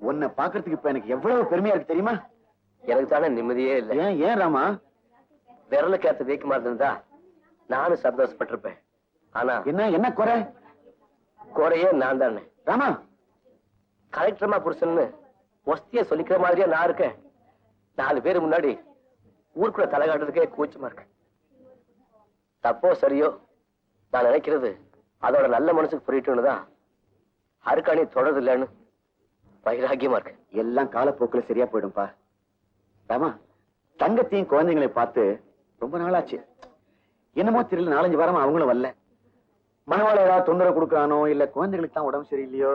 உன்னை பாக்குறதுக்கு இப்ப எனக்கு எவ்வளவு பெருமையா இருக்கு தெரியுமா? எனக்கு தானே நிம்மதியே இல்லை. ஏன் ராமா? விரலுக்கு ஏத்த வீக்கமா இருந்தா நானும் சந்தோஷப்பட்டிருப்பேன். ஆனா என்ன குறை? குறையே நான் தானே ராமா. கலெக்டர்மா புருஷன்னு ஒஸ்திய சொல்லிக்கிற மாதிரியா நான் இருக்கேன். 4 பேர் முன்னாடி ஊருக்குள்ள தலை காட்டுறதுக்கே கூச்சமா இருக்கு. தப்போ சரியோ நான் நினைக்கிறது அதோட நல்ல மனசுக்கு புரியட்டும்னுதான் அருக்காணி தொடர்றது இல்லைன்னு வைராக்கியமா இருக்கு. எல்லாம் காலப்போக்குல சரியா போயிடும்பா. ராமா, தங்கத்தையும் குழந்தைங்களையும் பார்த்து ரொம்ப நாளாச்சு. என்னமோ தெரியல, 4-5 வாரமா அவங்களும் வரல. மனவாள ஏதாவது தொந்தரவு கொடுக்கறானோ இல்ல குழந்தைகளுக்கு தான் உடம்பு சரியில்லையோ?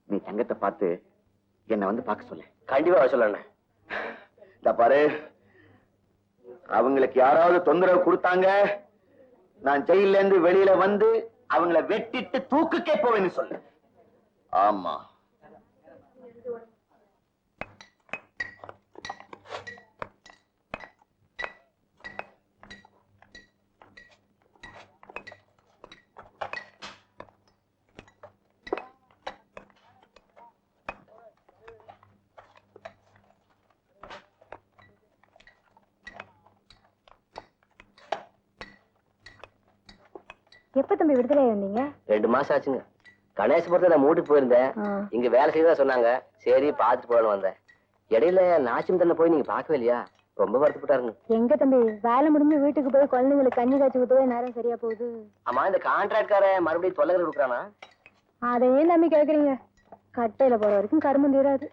நீ தங்கத்தை பார்த்து என்ன வந்து பார்க்க சொல்லு. கண்டிப்பா சொல்லணும். இந்த பாரு, அவங்களுக்கு யாராவது தொந்தரவு கொடுத்தாங்க, நான் ஜெயில இருந்து வெளியில வந்து அவங்கள வெட்டிட்டு தூக்குக்கே போவேன்னு சொல்லு. ஆமா. எப்ப தம்பி விடுதலை வந்தீங்க? 2 மாசம் ஆச்சுங்க. கணேசபுரத்துல நான் மூட்டுக்கு போயிருந்தேன். இங்க வேலை செய்யதான் சொன்னாங்க. சரி பாத்துட்டு போகணும் வந்தேன். இடையில நாச்சிம் போய் நீங்க பாக்கவே இல்லையா? ரொம்ப வருத்தப்பட்டாருங்க. எங்க தம்பி, வேலை முடிஞ்சு வீட்டுக்கு போய் குழந்தைங்களுக்கு கஞ்சி காய்ச்சி ஊத்தவே நேரம் சரியா போகுது. ஆமா, இந்த கான்ட்ராக்ட்காரன் மறுபடியும் தொல்லைகள் கொடுக்குறானா? அதையும் நம்பி கேக்குறீங்க? கட்டையில போற வரைக்கும் கரும்பு தீராது.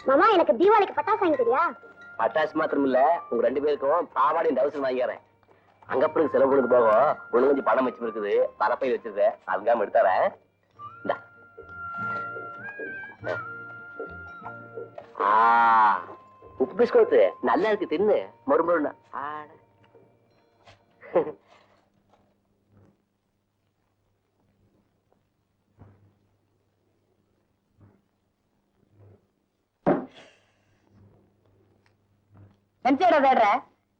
மாமா, எனக்கு தீபாவளிக்கு பட்டாசு வாங்கி தெரியா? பட்டாசு மாத்திரம் இல்ல, உங்க 2 பேருக்கும் பாவாடி டவுசர் வாங்கிக்கிறேன். அங்க அப்புறம் செலவு பண்ணது போக ஒண்ணு கொஞ்சம் பணம் மிச்சம் இருக்குது. பரப்பை வச்சிருக்கேன், அதுக்காம எடுத்தாரேன். உப்பு பிஸ்கோத்து நல்லா இருக்கு, தின்னு மறுமொழு.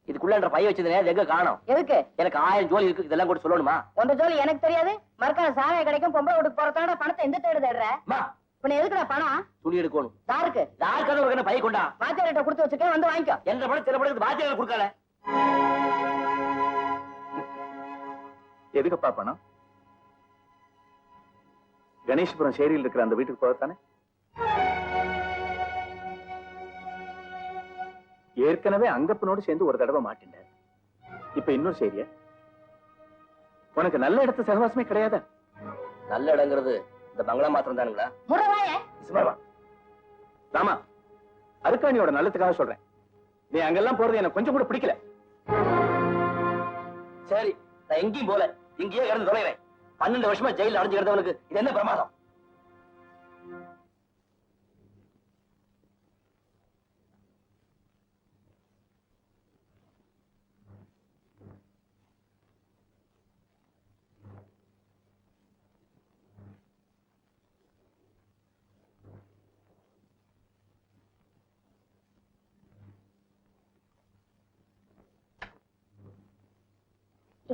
இதுக்குள்ள பைய வச்சதுனே எங்க காணோம்? எதுக்கு? எனக்கு 1000 ஜோலி இருக்கு, இதெல்லாம் கூட சொல்லணுமா? உங்க ஜோலி எனக்கு தெரியாது. மறுக்கால சாராய கிடைக்கும், பொம்பளை வீட்டுக்கு போறதான பணத்தை எந்த தேடு தேடுற? இப்ப எதுக்குடா பணம்? துணி எடுக்கணும். யாருக்கு? யாருக்காவது ஒரு பைய கொண்டா. வாத்தியார்கிட்ட கொடுத்து வச்சுட்டு வந்து வாங்கிக்கோ. எந்த பணம் சில பணத்துக்கு வாத்தியார் கொடுக்கல. எதுக்குப்பா பணம்? கணேஷ்புரம் சேரியில் இருக்கிற அந்த வீட்டுக்கு போகத்தானே? ஏற்கனவே அங்கப்பனோடு சேர்ந்து ஒரு தடவை மாட்டின. இப்ப இன்னும் சரியா? உனக்கு நல்ல இடத்து சகவாசமே கிடையாது. நல்ல இடங்கிறது இந்த பங்களா மாத்திரம் தானுங்களா? ராமா, அருக்காணியோட நல்லதுக்காக சொல்றேன். நீ அங்கெல்லாம் போறது எனக்கு கொஞ்சம் கூட பிடிக்கல. சரி, நான் எங்கேயும் போல, இங்கேயே கிடந்து தொலைறேன். 12 வருஷமா ஜெயில அடைஞ்சு கிடந்தவனுக்கு இது என்ன பிரமாதம்?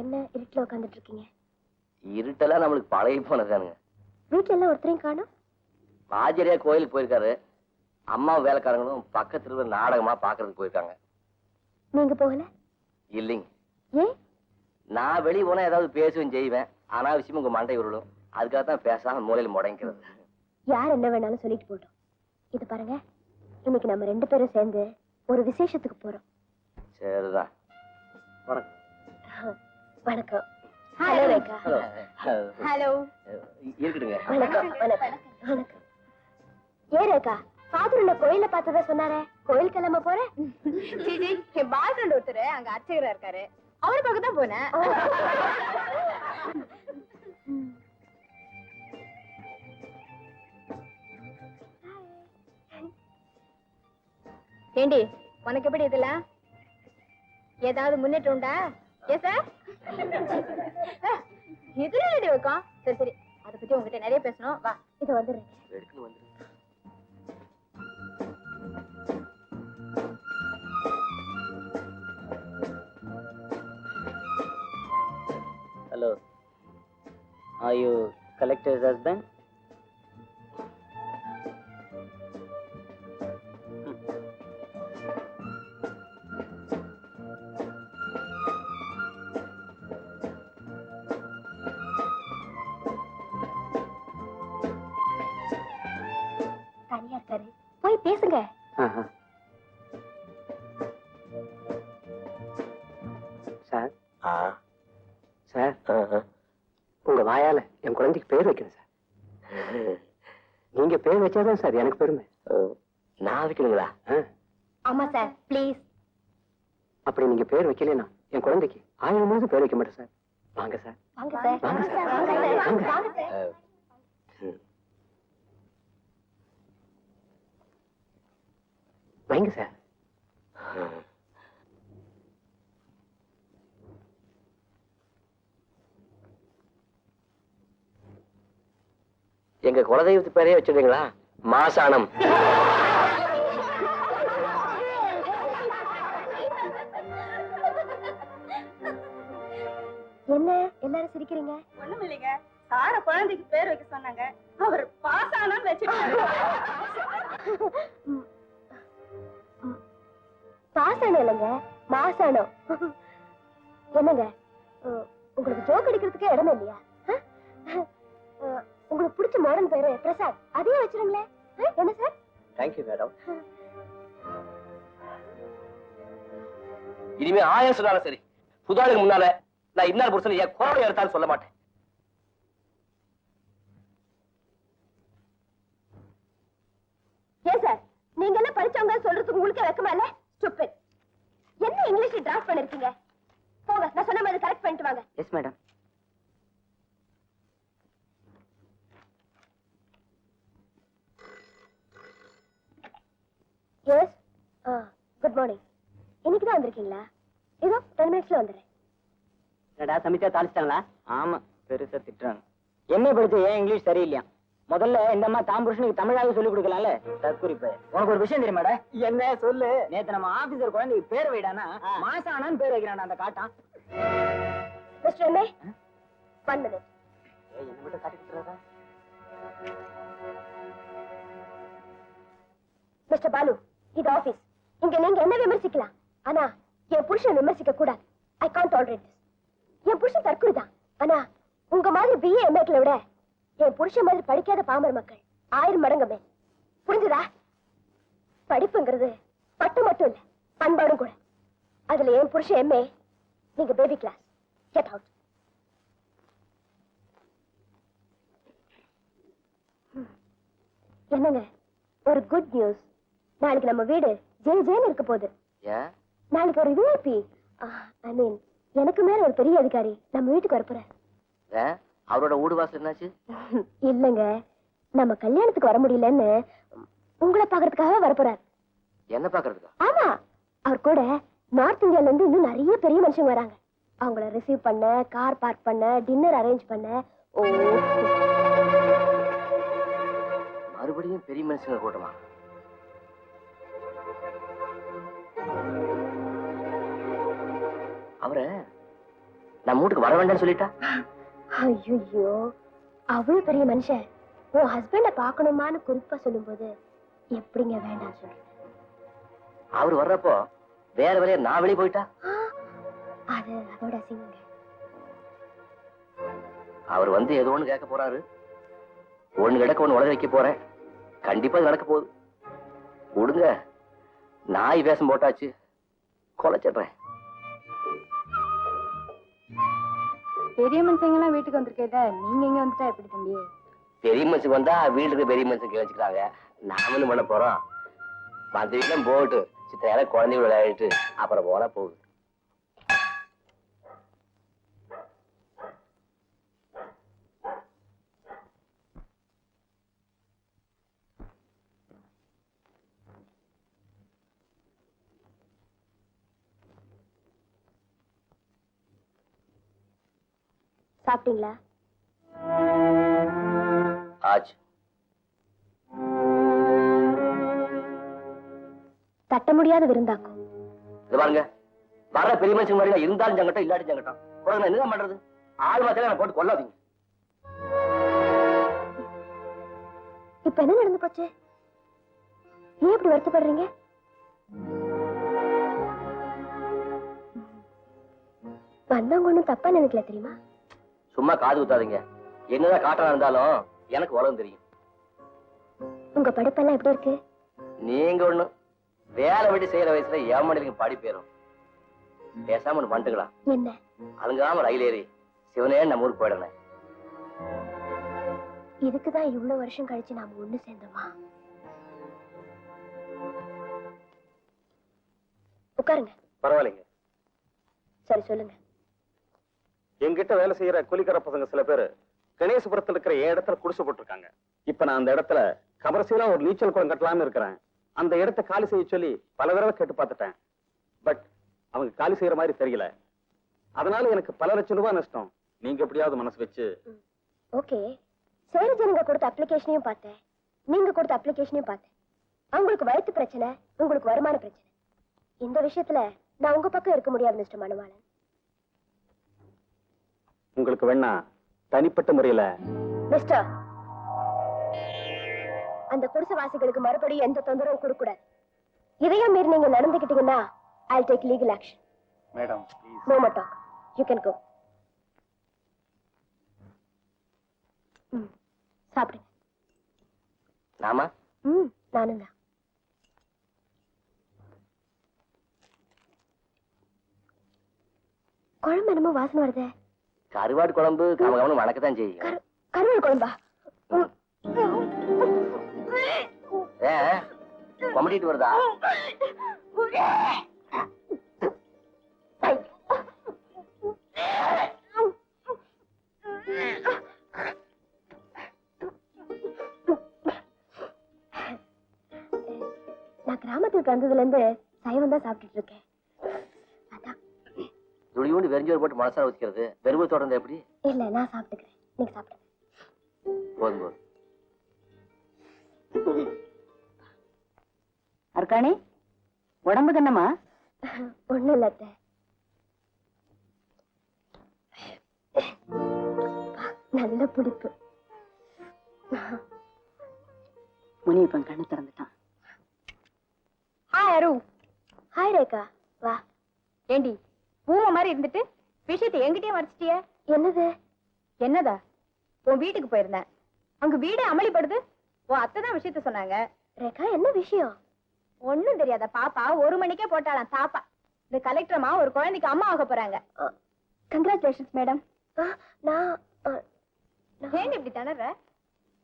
என்ன இருட்டுல உட்காந்துட்டு இருக்கீங்க? இருட்டெல்லாம் நம்மளுக்கு பழகி போனதானுங்க. வீட்டுல எல்லாம் ஒருத்தரையும் காணோம். ஆச்சரியா கோயிலுக்கு போயிருக்காரு. அம்மா வேலைக்காரங்களும் பக்கத்துல நாடகமா பாக்குறதுக்கு போயிருக்காங்க. நீங்க போகல? இல்லைங்க. ஏன்? நான் வெளியே போனா ஏதாவது பேசுவேன் செய்வேன். அனாவசியமா உங்க மண்டை உருளும். அதுக்காகத்தான் பேசாம மூலையில முடங்கிறது. யார் என்ன வேணாலும் சொல்லிட்டு போட்டோம். இது பாருங்க, இன்னைக்கு நம்ம 2 பேரும் சேர்ந்து ஒரு விசேஷத்துக்கு போறோம். சரிதான். வணக்கம். வணக்கம். ஹலோ ரேகா. ஹலோ. இருக்கட்டுங்க. வணக்கம். வணக்கம். வணக்கம். ஏ ரேகா, பாத்ரூம்ல கோயில்ல பார்த்ததா சொன்னாரே, கோயில் கிளம்ப போறேன்? ஜிஜி, என் பாய் ஃப்ரெண்ட் ஒருத்தர் அங்க அர்ச்சகரா இருக்காரு, அவரை பார்க்க தான் போனேன். ஏண்டி, உனக்கு எப்படி இதெல்லாம்? ஏதாவது முன்னேற்றம் உண்டா? ஏ சார், இதுல ரெடி வைக்கும். சரி சரி, அதை பத்தி உங்ககிட்ட நிறைய பேசணும். வா, இது வந்துடுறேன். எடுக்கணும் வந்து. Hello. Are you collector's husband? தனியா இருக்காரு, போய் பேசுங்க. சார் சார் உங்க வாயால என் குழந்தைக்கு பேர் வைக்கணும் சார். நீங்க பேர் வச்சாதான் சார் எனக்கு பெருமை. நான் வைக்கணுங்களா? ஆமா சார், ப்ளீஸ். அப்படி நீங்க பேர் வைக்கலனா என் குழந்தைக்கு 1000 முழுதும் பேர் வைக்க மாட்டேன் சார். வாங்க சார். வாங்க சார், வாங்க சார், வாங்க சார், வாங்க சார். வைங்க சார். எங்க குலதெய்வத்து பேரையே வச்சிருந்தீங்களா? மாசானம். என்ன எல்லாரும் சிரிக்கிறீங்க? ஒண்ணும் இல்லைங்க, சார குழந்தைக்கு பேர் வைக்க சொன்னாங்க, அவர் பாஸ் ஆனான்னு வச்சுட்டாரு. பாசானம் இல்லைங்க, மாசானம். என்னங்க உங்களுக்கு ஜோக் அடிக்கிறதுக்கே இடம் இல்லையா? உங்களுக்கு பிடிச்ச மாடர்ன் பேரு பிரசாத், அதையே வச்சிருங்களேன். என்ன சார்? Thank you madam. இனிமே 1000 சொன்னாலும் சரி, புதாளுக்கு முன்னால நான் இன்னார் புருஷன் என் குரலை எடுத்தாலும் சொல்ல மாட்டேன். ஏன் சார், நீங்க எல்லாம் படிச்சவங்க சொல்றதுக்கு உங்களுக்கு வெக்கமா இல்ல? ஸ்டூபிட். என்ன இங்கிலீஷ்ல டிராஃப்ட் பண்ணிருக்கீங்க? போங்க, நான் சொன்ன மாதிரி கரெக்ட் பண்ணிட்டு வாங்க. Yes madam. Yes, good morning. இன்னைக்கு தான் வந்திருக்கீங்களா? இதோ 10 மினிட்ஸ்ல வந்துடுறேன். என்னடா சமைச்சா தாளிச்சிட்டாங்களா? ஆமா, பெருசா திட்டுறாங்க. என்ன படிச்ச ஏன் இங்கிலீஷ் சரியில்லையா? முதல்ல இந்த அம்மா தாம் புருஷனுக்கு தமிழாவே சொல்லி கொடுக்கலாம்ல. தற்குறிப்பு. உனக்கு ஒரு விஷயம் தெரியுமாடா? என்ன சொல்லு. நேத்து நம்ம ஆபீசர் குழந்தைக்கு பேர் வைடானா மாசானான்னு பேர் வைக்கிறான் அந்த காட்டான். Mister MA, 1 minute. என்ன மட்டும் காட்டிக்கிட்டுறதா? மிஸ்டர் பாலு, இது ஆபீஸ். இங்க நீங்க என்ன விமர்சிக்கலாம், ஆனா என் புருஷன் விமர்சிக்க கூடாது. I can't tolerate this. என் புருஷன் தற்குறிதான், ஆனா உங்க மாதிரி பிஏ எம்ஏக்களை விட என் புருஷன் மாதிரி படிக்காத பாமர மக்கள் 1000 மடங்கு மேல். புரிஞ்சுதா? படிப்புங்கிறது பட்டம் மட்டும் இல்ல, பண்பாடும் கூட. அதுல என் புருஷன் எம்ஏ, நீங்க பேபி கிளாஸ். Get out. என்னங்க ஒரு குட் நியூஸ். நாளைக்கு நம்ம வீடு ஜெயின்னு இருக்க போகுது. நாளைக்கு ஒரு விஐபி, ஐ மீன் எனக்கு மேல ஒரு பெரிய அதிகாரி நம்ம வீட்டுக்கு வரப்போறார். அவரோட வீடு வாசல் என்னாச்சு? இல்லங்க, நம்ம கல்யாணத்துக்கு வர முடியலன்னு உங்களை பாக்குறதுக்காக வரப்போறார். என்ன பாக்குறதுக்கா? ஆமா, அவர் கூட நார்த் இந்தியால இருந்து இன்னும் நிறைய பெரிய மனுஷங்க வராங்க. அவங்கள ரிசீவ் பண்ண, கார் பார்க் பண்ண, டின்னர் அரேஞ்ச் பண்ண. ஓ, மறுபடியும் பெரிய மனுஷங்க கூட்டமா? அவரை நம்ம வீட்டுக்கு வர வேண்டாம்னு சொல்லிட்டா? ஐயோ, அவ்வளவு பெரிய மனுஷன் உன் ஹஸ்பண்ட பாக்கணுமான்னு குறிப்பா சொல்லும்போது எப்படிங்க வேண்டாம் சொல்ற? அவர் வர்றப்போ வேற வேலையை நான் வெளியே போயிட்டா? அது அதோட அசிங்கங்க. அவர் வந்து ஏதோ ஒண்ணு கேட்க போறாரு. ஒண்ணு கிடக்க ஒண்ணு உலக வைக்க போறேன். கண்டிப்பா இது நடக்க போகுது. விடுங்க, நாய் வேஷம் போட்டாச்சு, கொலைச்சிடுறேன். பெரிய மனுஷங்க எல்லாம் வீட்டுக்கு வந்திருக்கேன், நீங்க எங்க வந்துட்டா எப்படி தம்பி? பெரிய மனுஷன் வந்தா வீட்டுக்கு பெரிய மனுஷன் வச்சுக்கிறாங்க. நாம பண்ண போறோம். மற்ற வீட்டுல போட்டு சித்த குழந்தைங்க விளையாடிட்டு அப்புறம் போல போகுது. சாப்பிட்டீங்களா? ராஜ். தட்ட முடியாத விருந்தாக்கும். இது பாருங்க, வர்ற பெரிய மனுஷன் மாதிரி இருந்தாலும் சங்கட்டம் இல்லாட்டி சங்கட்டம். நான் என்னதான் பண்றது? ஆள் மாத்திரம் நான் போட்டு கொள்ளாதீங்க. இப்ப என்ன நடந்து போச்சு? ஏன் இப்படி வருத்தப்படுறீங்க? வந்தவங்க ஒண்ணும் தப்பா நினைக்கல தெரியுமா? சும்மா காது குத்தாதீங்க. என்னதான் காட்டா இருந்தாலும் எனக்கு உலகம் தெரியும். உங்க படிப்பெல்லாம் எப்படி இருக்கு? நீங்க ஒண்ணு வேலை வெட்டி செய்யற வயசுல ஏமாடிங்க படிப்பேறும். பேசாம ஒண்ணு பண்ணிட்டுக்கலாம். என்ன? அலங்காம ரயில் ஏறி சிவனே நம்ம ஊருக்கு போயிடுறேன். இதுக்குதான் இவ்வளவு வருஷம் கழிச்சு நாம ஒண்ணு சேர்ந்தோமா? உட்காருங்க. பரவாயில்லைங்க. சரி சொல்லுங்க. என்கிட்ட வேலை செய்யற கூலிக்கார பசங்க சில பேர் கணேசபுரத்துல இருக்கிற என் இடத்துல குடிசை போட்டிருக்காங்க. இப்ப நான் அந்த இடத்துல கமர்சியலா ஒரு நீச்சல் குளம் கட்டலாம்னு இருக்கிறேன். அந்த இடத்தை காலி செய்ய சொல்லி பல தடவை கேட்டு பார்த்துட்டேன். பட் அவங்க காலி செய்யற மாதிரி தெரியல. அதனால எனக்கு பல லட்சம் ரூபாய் நஷ்டம். நீங்க எப்படியாவது மனசு வச்சு. ஓகே, சேரி ஜனங்க கொடுத்த அப்ளிகேஷனையும் பார்த்தேன், நீங்க கொடுத்த அப்ளிகேஷனையும் பார்த்தேன். அவங்களுக்கு வயிற்று பிரச்சனை, உங்களுக்கு வருமான பிரச்சனை. இந்த விஷயத்துல நான் உங்க பக்கம் இருக்க முடியாது மிஸ்டர் மணவாளன். உங்களுக்கு வேணா தனிப்பட்ட முறையில. மிஸ்டர், அந்த குடிசைவாசிகளுக்கு மறுபடியும் எந்த தொந்தரவும் கொடுக்க கூடாது. இதையும் மீறி நீங்க நடந்துக்கிட்டீங்கன்னா I'll take legal action. Madam, No more talk. You can go. சாப்பிடுங்க. நாம நானும் தான். குழம்பு என்னமோ வாசனை வருதே. கருவாடு குழம்பு கமகமனு வணக்கத்தான் செய்யும். கருவாடு குழம்பா? கொமட்டிட்டு வருதா? நான் கிராமத்துக்கு வந்ததுல இருந்து சைவம் தான் சாப்பிட்டுட்டு இருக்கேன். அதான். துளியோண்டு வெறிஞ்சோறு போட்டு மனசார வச்சுக்கிறது. வெறுமை தொடர்ந்து எப்படி? இல்ல, நான் சாப்பிட்டுக்கிறேன். நீங்க சாப்பிடுங்க. போதும் போதும். அர்க்காணி, உடம்பு கண்ணமா? ஒண்ணும் இல்ல அத்தை. நல்ல பிடிப்பு. முனியப்பன் கண்ணு திறந்துட்டான். ஹாய் அரு. ஹாய் ரேகா, வா. ஏண்டி பூம மாதிரி இருந்துட்டு விஷயத்தை என்கிட்டயே மறைச்சிட்டிய? என்னது? என்னதா? உன் வீட்டுக்கு போயிருந்தேன். அங்க வீடே அமளிப்படுது. உன் அத்தை தான் விஷயத்த சொன்னாங்க. ரேகா, என்ன விஷயம்? ஒண்ணும் தெரியாத பாப்பா 1 மணிக்கே போட்டாளாம் தாப்பா. இந்த கலெக்டர்மா ஒரு குழந்தைக்கு அம்மா ஆக போறாங்க. Congratulations madam. நான் ஏன் இப்படி திணற?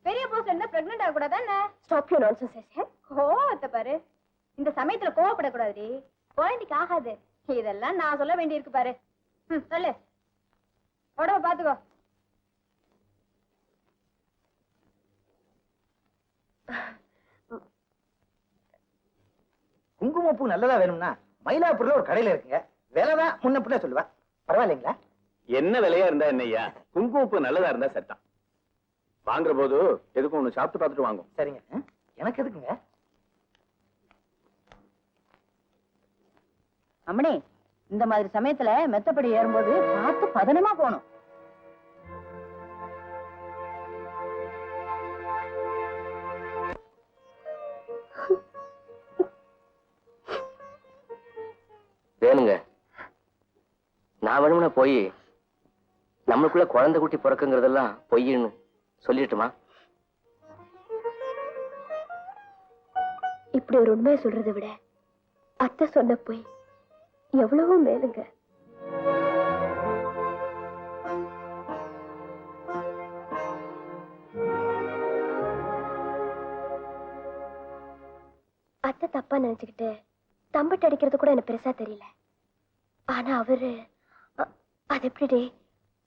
பெரிய போஸ்ட்ல இருந்தா பிரெக்னென்ட் ஆக கூடாதானே? Stop you nonsense I. கோவத்தை பாரு. இந்த சமயத்துல கோவப்படக்கூடாதுடி. குழந்தைக்கு ஆகாது. இதெல்லாம் நான் சொல்ல வேண்டியிருக்கு பாரு. சொல்லு. உடம்ப பாத்துக்கோ. குங்குமப்பூ நல்லதா வேணும்னா மயிலாப்பூர்ல ஒரு கடையில இருக்குங்க. விலைதான் முன்ன பின்ன சொல்லுவேன். பரவாயில்லைங்களா? என்ன விலையா இருந்தா என்னய்யா, குங்குமப்பூ நல்லதா இருந்தா சட்டம். வாங்குற போது எதுக்கும் ஒண்ணு சாப்பிட்டு பார்த்துட்டு வாங்கும். சரிங்க. எனக்கு எதுக்குங்க? அம்மணி, இந்த மாதிரி சமயத்துல மெத்தப்படி ஏறும்போது பார்த்து பதனமா போகணும். வேணுங்க, நான் வேணும்னா போய் நம்மளுக்குள்ள குழந்தை குட்டி பிறக்குங்கிறதெல்லாம் பொய்ன்னு சொல்லிட்டுமா? இப்படி ஒரு உண்மையை சொல்றதை விட அத்தை சொன்ன போய் எவ்வளவோ மேலுங்க. அத்தை தப்பா நினைச்சுக்கிட்டு தம்பட்டு அடிக்கிறது கூட எனக்கு பெருசா தெரியல. ஆனா அவரு அது எப்படி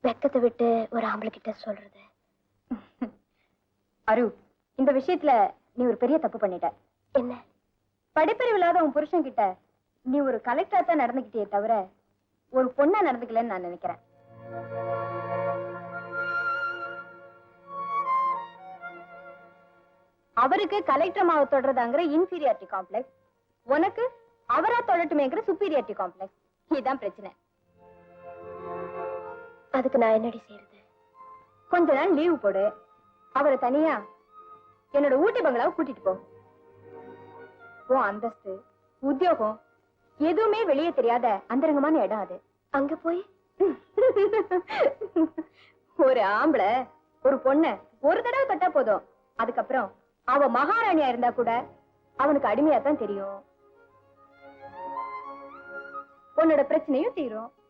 வெக்கத்தை விட்டு ஒரு ஆம்பளை கிட்ட சொல்றது? அரு, இந்த விஷயத்துல நீ ஒரு பெரிய தப்பு பண்ணிட்ட. என்ன? படிப்பறிவு இல்லாத உன் புருஷன் கிட்ட நீ ஒரு கலெக்டரா தான் நடந்துக்கிட்டே தவிர ஒரு பொண்ணா நடந்துக்கலன்னு நான் நினைக்கிறேன். அவருக்கு கலெக்டர் மாவை தொடர்றதாங்கிற இன்ஃபீரியாரிட்டி காம்ப்ளெக்ஸ், உனக்கு அவரா தொடட்டுமேங்கிற சுப்பீரியாரிட்டி காம்ப்ளெக்ஸ். இதுதான் பிரச்சனை. அதுக்கு நான் என்னடி செய்யறது? கொஞ்ச நாள் லீவு போடு, அவரை தனியா என்னோட ஊட்டி பங்களாவை கூட்டிட்டு போ. உன் அந்தஸ்து, உத்தியோகம் எதுவுமே வெளியே தெரியாத அந்தரங்கமான இடம் அது. அங்க போய் ஒரு ஆம்பளை ஒரு பொண்ண ஒரு தடவை தொட்டா போதும், அதுக்கப்புறம் அவ மகாராணியா இருந்தா கூட அவனுக்கு அடிமையா தான் தெரியும். உன்னோட பிரச்சனையும் தீரும்.